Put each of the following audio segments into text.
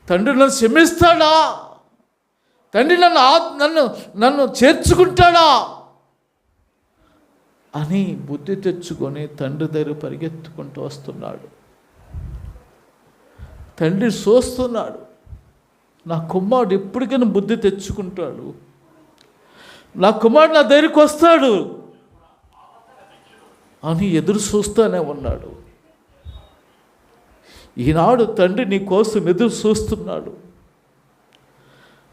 తండ్రి నన్ను క్షమిస్తాడా? తండ్రి నన్ను చేర్చుకుంటాడా అని బుద్ధి తెచ్చుకొని తండ్రి దగ్గర పరిగెత్తుకుంటూ వస్తున్నాడు. తండ్రి చూస్తున్నాడు, నా కుమారుడు ఎప్పటికైనా బుద్ధి తెచ్చుకుంటాడు, నా కుమారుడు నా దగ్గరికి వస్తాడు అని ఎదురు చూస్తూనే ఉన్నాడు. ఈనాడు తండ్రి నీ కోసం ఎదురు చూస్తున్నాడు.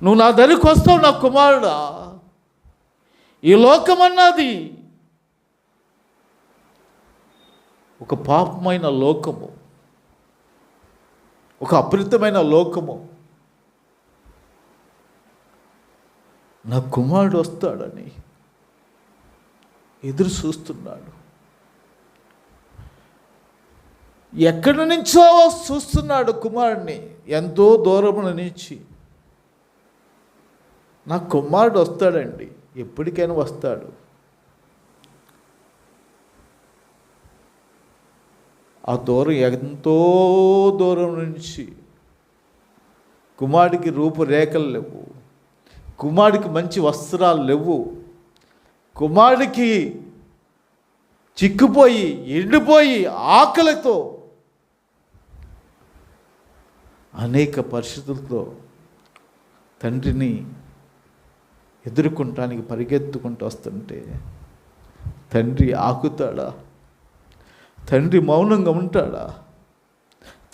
నువ్వు నా దగ్గరికి వస్తావు నా కుమారుడా. ఈ లోకమన్నది ఒక పాపమైన లోకము, ఒక అపరితమైన లోకము. నా కుమారుడు వస్తాడని ఎదురు చూస్తున్నాడు. ఎక్కడి నుంచో చూస్తున్నాడు కుమారుడిని, ఎంతో దూరమున నుంచి. నా కుమారుడు వస్తాడండి, ఎప్పటికైనా వస్తాడు. ఆ దూరం ఎంతో దూరం నుంచి కుమారుడికి రూపురేఖలు లేవు, కుమారుడికి మంచి వస్త్రాలు లేవు, కుమారుడికి చిక్కుపోయి ఎండిపోయి ఆకలితో అనేక పరిస్థితులతో తండ్రిని ఎదుర్కొనటానికి పరిగెత్తుకుంటూ వస్తుంటే తండ్రి ఆకుతాడా? తండ్రి మౌనంగా ఉంటాడా?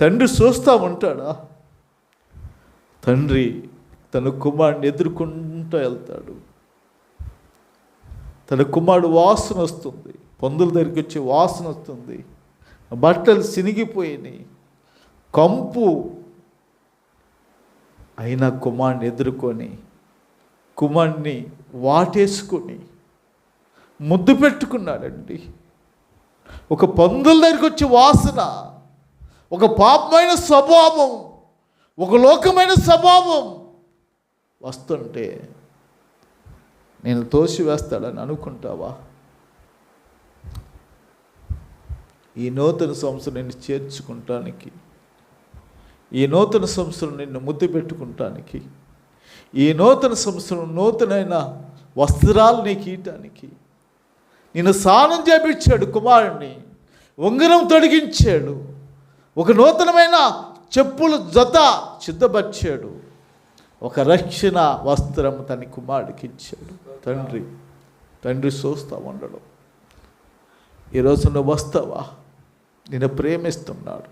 తండ్రి చూస్తూ ఉంటాడా? తండ్రి తన కుమారుడిని ఎదుర్కొంటూ వెళ్తాడు. తన కుమారుడు వాసన వస్తుంది, పందుల దగ్గరికి వచ్చే వాసన వస్తుంది, బట్టలు చినిగిపోయినాయి, కంపు అయినా కుమారుడిని ఎదుర్కొని కుమారుడిని వాటేసుకొని ముద్దు పెట్టుకున్నాడండి. ఒక పందుల దగ్గరికి వచ్చే వాసన, ఒక పాపమైన స్వభావం, ఒక లోకమైన స్వభావం వస్తుంటే నేను తోసివేస్తాడని అనుకుంటావా? ఈ నూతన సంవత్సరం నిన్ను చేర్చుకుంటానికి, ఈ నూతన సంవత్సరం నిన్ను ముద్దు పెట్టుకుంటానికి, ఈ నూతన సంవత్సరం నూతనైన వస్త్రాలు నీకు ఇయటానికి నిన్ను స్నానం చేపించాడు కుమారుణ్ణి, ఉంగరం తొడిగించాడు, ఒక నూతనమైన చెప్పుల జత సిద్ధపరిచాడు, ఒక రక్షణ వస్త్రం తన కుమారుడికి ఇచ్చాడు. తండ్రి చూస్తూ ఉండడం. ఈరోజు నువ్వు వస్తావా? నిన్ను ప్రేమిస్తున్నాడు.